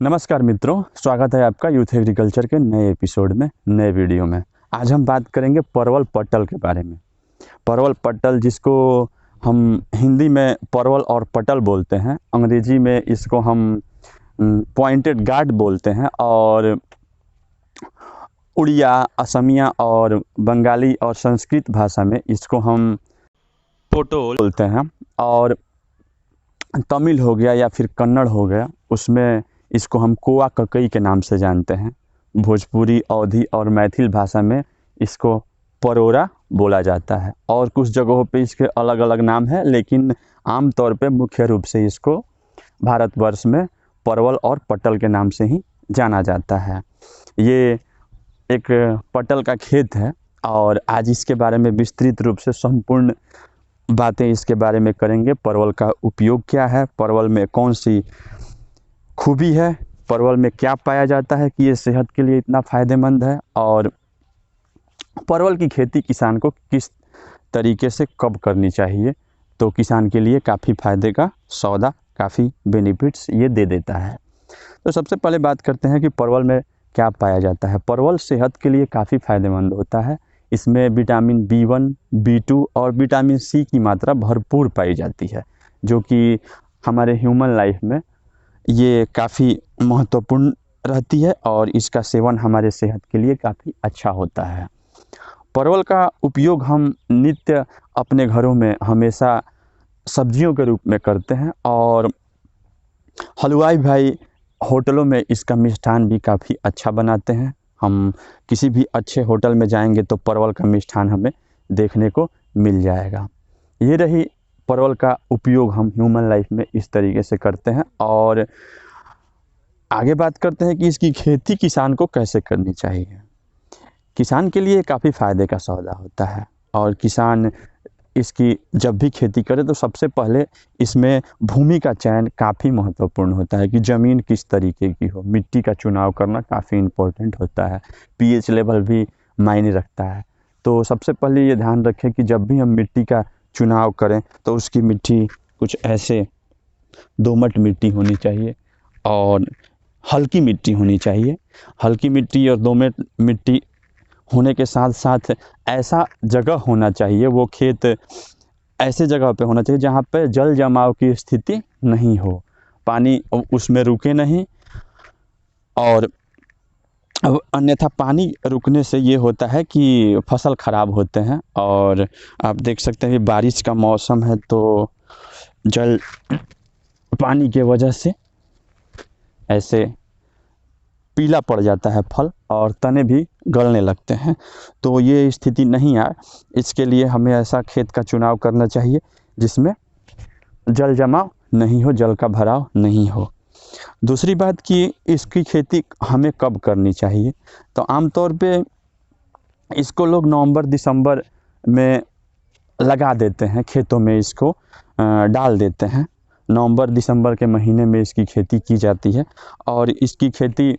नमस्कार मित्रों, स्वागत है आपका यूथ एग्रीकल्चर के नए एपिसोड में, नए वीडियो में। आज हम बात करेंगे परवल पटल के बारे में। परवल पटल, जिसको हम हिंदी में परवल और पटल बोलते हैं, अंग्रेजी में इसको हम पॉइंटेड गार्ड बोलते हैं, और उड़िया, असमिया और बंगाली और संस्कृत भाषा में इसको हम पोटोल बोलते हैं। और तमिल हो गया या फिर कन्नड़ हो गया, उसमें इसको हम कोआ ककई के नाम से जानते हैं। भोजपुरी, अवधी और मैथिल भाषा में इसको परोरा बोला जाता है, और कुछ जगहों पे इसके अलग अलग नाम है, लेकिन आमतौर पे मुख्य रूप से इसको भारतवर्ष में परवल और पटल के नाम से ही जाना जाता है। ये एक पटल का खेत है, और आज इसके बारे में विस्तृत रूप से संपूर्ण बातें इसके बारे में करेंगे। परवल का उपयोग क्या है, परवल में कौन सी खूबी है, परवल में क्या पाया जाता है कि ये सेहत के लिए इतना फ़ायदेमंद है, और परवल की खेती किसान को किस तरीके से कब करनी चाहिए, तो किसान के लिए काफ़ी फ़ायदे का सौदा, काफ़ी बेनिफिट्स ये दे देता है। तो सबसे पहले बात करते हैं कि परवल में क्या पाया जाता है। परवल सेहत के लिए काफ़ी फ़ायदेमंद होता है। इसमें विटामिन B1, B2 और विटामिन C की मात्रा भरपूर पाई जाती है, जो कि हमारे ह्यूमन लाइफ में ये काफ़ी महत्वपूर्ण रहती है, और इसका सेवन हमारे सेहत के लिए काफ़ी अच्छा होता है। परवल का उपयोग हम नित्य अपने घरों में हमेशा सब्जियों के रूप में करते हैं, और हलवाई भाई होटलों में इसका मिष्ठान भी काफ़ी अच्छा बनाते हैं। हम किसी भी अच्छे होटल में जाएंगे तो परवल का मिष्ठान हमें देखने को मिल जाएगा। ये रही परवल का उपयोग हम ह्यूमन लाइफ में इस तरीके से करते हैं। और आगे बात करते हैं कि इसकी खेती किसान को कैसे करनी चाहिए। किसान के लिए काफ़ी फ़ायदे का सौदा होता है, और किसान इसकी जब भी खेती करे तो सबसे पहले इसमें भूमि का चयन काफ़ी महत्वपूर्ण होता है कि ज़मीन किस तरीके की हो। मिट्टी का चुनाव करना काफ़ी इम्पोर्टेंट होता है। पीएच लेवल भी मायने रखता है। तो सबसे पहले ये ध्यान रखें कि जब भी हम मिट्टी का चुनाव करें तो उसकी मिट्टी कुछ ऐसे दोमट मिट्टी होनी चाहिए, और हल्की मिट्टी होनी चाहिए। हल्की मिट्टी और दोमट मिट्टी होने के साथ साथ ऐसा जगह होना चाहिए, वो खेत ऐसे जगह पे होना चाहिए जहाँ पे जल जमाव की स्थिति नहीं हो, पानी उसमें रुके नहीं। और अन्यथा पानी रुकने से ये होता है कि फसल ख़राब होते हैं। और आप देख सकते हैं कि बारिश का मौसम है, तो जल पानी के वजह से ऐसे पीला पड़ जाता है फल, और तने भी गलने लगते हैं। तो ये स्थिति नहीं आए, इसके लिए हमें ऐसा खेत का चुनाव करना चाहिए जिसमें जल जमाव नहीं हो, जल का भराव नहीं हो। दूसरी बात कि इसकी खेती हमें कब करनी चाहिए, तो आमतौर पे इसको लोग नवंबर दिसंबर में लगा देते हैं, खेतों में इसको डाल देते हैं। नवंबर दिसंबर के महीने में इसकी खेती की जाती है, और इसकी खेती,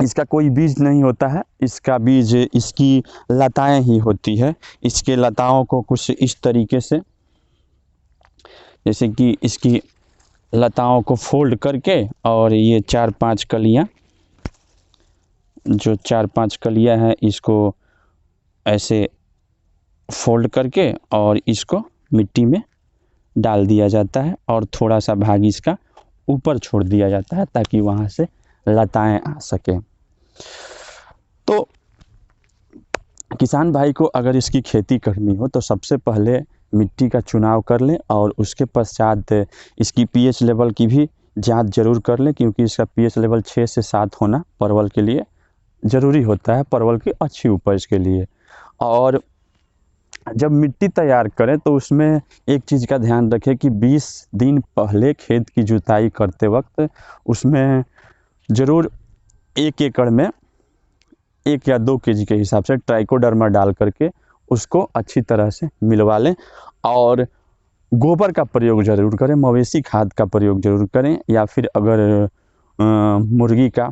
इसका कोई बीज नहीं होता है, इसका बीज इसकी लताएं ही होती है। इसके लताओं को कुछ इस तरीके से, जैसे कि इसकी लताओं को फोल्ड करके, और ये 4-5 कलियां, जो 4-5 कलियां हैं, इसको ऐसे फोल्ड करके और इसको मिट्टी में डाल दिया जाता है, और थोड़ा सा भाग इसका ऊपर छोड़ दिया जाता है ताकि वहाँ से लताएं आ सके। तो किसान भाई को अगर इसकी खेती करनी हो तो सबसे पहले मिट्टी का चुनाव कर लें, और उसके पश्चात इसकी पीएच लेवल की भी जांच ज़रूर कर लें, क्योंकि इसका पीएच लेवल 6 से 7 होना परवल के लिए ज़रूरी होता है, परवल की अच्छी उपज के लिए। और जब मिट्टी तैयार करें तो उसमें एक चीज़ का ध्यान रखें कि 20 दिन पहले खेत की जुताई करते वक्त उसमें ज़रूर 1 एकड़ में 1 या 2 केजी के हिसाब से ट्राइकोडर्मा डाल करके उसको अच्छी तरह से मिलवा लें, और गोबर का प्रयोग ज़रूर करें, मवेशी खाद का प्रयोग ज़रूर करें, या फिर अगर मुर्गी का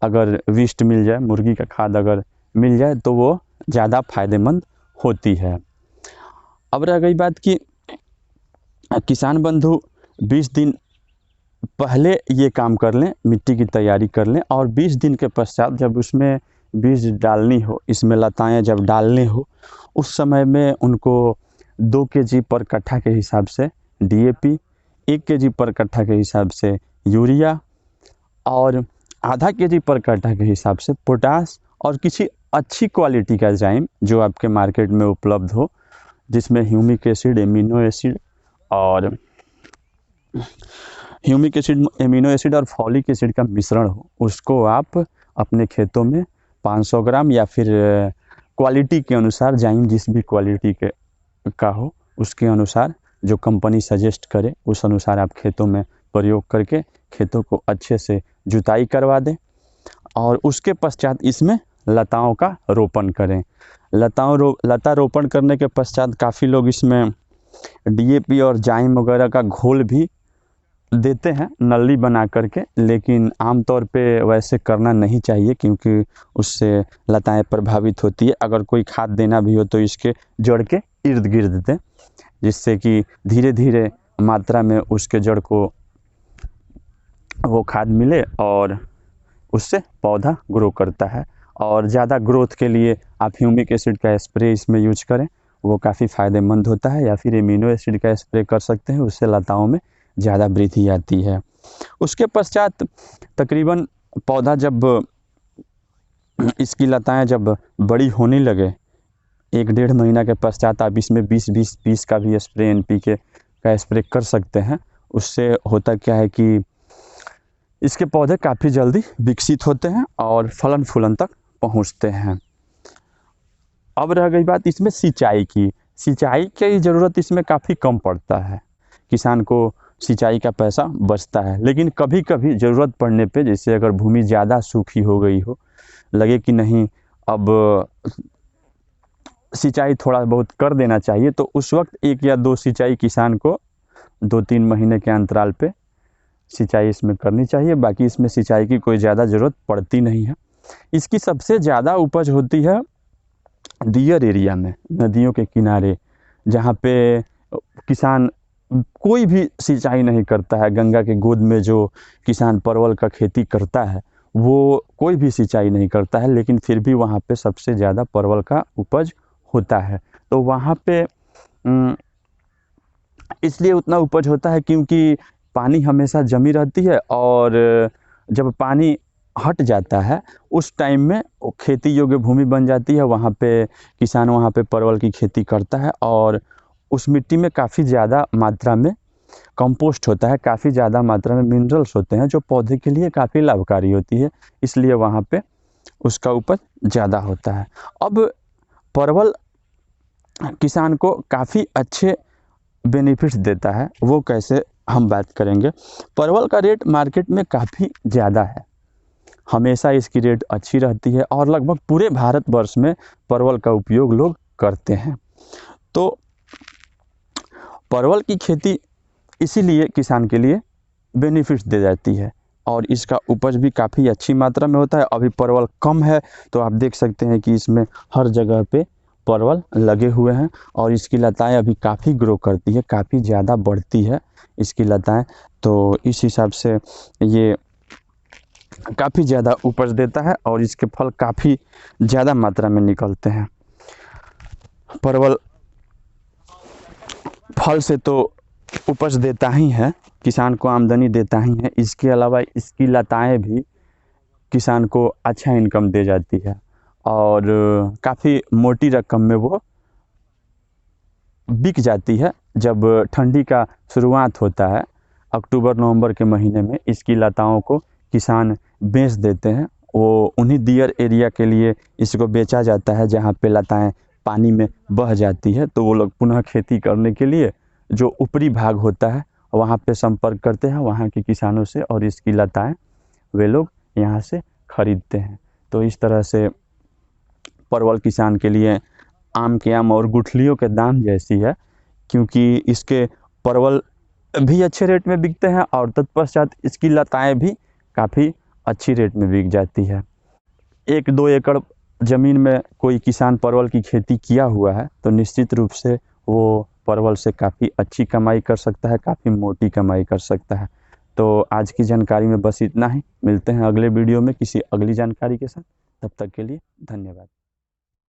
अगर विष्ट मिल जाए, मुर्गी का खाद अगर मिल जाए तो वो ज़्यादा फ़ायदेमंद होती है। अब रह गई बात कि किसान बंधु 20 दिन पहले ये काम कर लें, मिट्टी की तैयारी कर लें और 20 दिन के पश्चात जब उसमें बीज डालनी हो, इसमें लताएँ जब डालनी हो, उस समय में उनको 2 केजी पर कट्ठा के हिसाब से DAP, 1 केजी पर कट्ठा के हिसाब से यूरिया और आधा केजी पर कट्ठा के हिसाब से पोटास और किसी अच्छी क्वालिटी का जाइम जो आपके मार्केट में उपलब्ध हो, जिसमें ह्यूमिक एसिड, एमिनो एसिड और फॉलिक एसिड का मिश्रण हो, उसको आप अपने खेतों में 500 ग्राम या फिर क्वालिटी के अनुसार जाइम जिस भी क्वालिटी के का हो उसके अनुसार जो कंपनी सजेस्ट करे उस अनुसार आप खेतों में प्रयोग करके खेतों को अच्छे से जुताई करवा दें और उसके पश्चात इसमें लताओं का रोपण करें। लता रोपण करने के पश्चात काफ़ी लोग इसमें DAP और जाइम वगैरह का घोल भी देते हैं नली बना करके, लेकिन आमतौर पे वैसे करना नहीं चाहिए क्योंकि उससे लताएं प्रभावित होती है। अगर कोई खाद देना भी हो तो इसके जड़ के इर्द गिर्द दें, जिससे कि धीरे धीरे मात्रा में उसके जड़ को वो खाद मिले और उससे पौधा ग्रो करता है। और ज़्यादा ग्रोथ के लिए आप ह्यूमिक एसिड का स्प्रे इसमें यूज करें, वो काफ़ी फ़ायदेमंद होता है, या फिर एमिनो एसिड का स्प्रे कर सकते हैं, उससे लताओं में ज़्यादा वृद्धि आती है। उसके पश्चात तकरीबन पौधा जब इसकी लताएं जब बड़ी होने लगे 1-1.5 महीना के पश्चात आप इसमें 20-20-20 का भी स्प्रे NPK का स्प्रे कर सकते हैं। उससे होता क्या है कि इसके पौधे काफ़ी जल्दी विकसित होते हैं और फलन फूलन तक पहुंचते हैं। अब रह गई बात इसमें सिंचाई की। सिंचाई की ज़रूरत इसमें काफ़ी कम पड़ता है, किसान को सिंचाई का पैसा बचता है। लेकिन कभी कभी ज़रूरत पड़ने पे, जैसे अगर भूमि ज़्यादा सूखी हो गई हो, लगे कि नहीं अब सिंचाई थोड़ा बहुत कर देना चाहिए, तो उस वक्त 1 या 2 सिंचाई किसान को 2-3 महीने के अंतराल पे सिंचाई इसमें करनी चाहिए। बाकी इसमें सिंचाई की कोई ज़्यादा ज़रूरत पड़ती नहीं है। इसकी सबसे ज़्यादा उपज होती है दियर एरिया में, नदियों के किनारे, जहाँ पे किसान कोई भी सिंचाई नहीं करता है। गंगा के गोद में जो किसान परवल का खेती करता है वो कोई भी सिंचाई नहीं करता है, लेकिन फिर भी वहाँ पे सबसे ज़्यादा परवल का उपज होता है। तो वहाँ पे इसलिए उतना उपज होता है क्योंकि पानी हमेशा जमी रहती है, और जब पानी हट जाता है उस टाइम में खेती योग्य भूमि बन जाती है। वहाँ पे किसान वहाँ पे परवल की खेती करता है और उस मिट्टी में काफ़ी ज़्यादा मात्रा में कंपोस्ट होता है, काफ़ी ज़्यादा मात्रा में मिनरल्स होते हैं जो पौधे के लिए काफ़ी लाभकारी होती है, इसलिए वहाँ पे उसका उपज ज़्यादा होता है। अब परवल किसान को काफ़ी अच्छे बेनिफिट्स देता है, वो कैसे हम बात करेंगे। परवल का रेट मार्केट में काफ़ी ज़्यादा है, हमेशा इसकी रेट अच्छी रहती है और लगभग पूरे भारतवर्ष में परवल का उपयोग लोग करते हैं। तो परवल की खेती इसीलिए किसान के लिए बेनिफिट्स दे जाती है और इसका उपज भी काफ़ी अच्छी मात्रा में होता है। अभी परवल कम है तो आप देख सकते हैं कि इसमें हर जगह पे परवल लगे हुए हैं और इसकी लताएं अभी काफ़ी ग्रो करती है, काफ़ी ज़्यादा बढ़ती है इसकी लताएं। तो इस हिसाब से ये काफ़ी ज़्यादा उपज देता है और इसके फल काफ़ी ज़्यादा मात्रा में निकलते हैं। परवल फल से तो उपज देता ही है, किसान को आमदनी देता ही है, इसके अलावा इसकी लताएं भी किसान को अच्छा इनकम दे जाती है और काफ़ी मोटी रकम में वो बिक जाती है। जब ठंडी का शुरुआत होता है अक्टूबर-नवंबर के महीने में, इसकी लताओं को किसान बेच देते हैं। वो उन्हीं दियर एरिया के लिए इसको बेचा जाता है जहाँ पे लताएं पानी में बह जाती है, तो वो लोग पुनः खेती करने के लिए जो ऊपरी भाग होता है वहाँ पे संपर्क करते हैं वहाँ के किसानों से और इसकी लताएं वे लोग यहाँ से खरीदते हैं। तो इस तरह से परवल किसान के लिए आम के आम और गुठलियों के दाम जैसी है, क्योंकि इसके परवल भी अच्छे रेट में बिकते हैं और तत्पश्चात इसकी लताएं भी काफ़ी अच्छी रेट में बिक जाती है। 1-2 एकड़ ज़मीन में कोई किसान परवल की खेती किया हुआ है तो निश्चित रूप से वो परवल से काफ़ी अच्छी कमाई कर सकता है, काफ़ी मोटी कमाई कर सकता है। तो आज की जानकारी में बस इतना ही। मिलते हैं अगले वीडियो में किसी अगली जानकारी के साथ। तब तक के लिए धन्यवाद।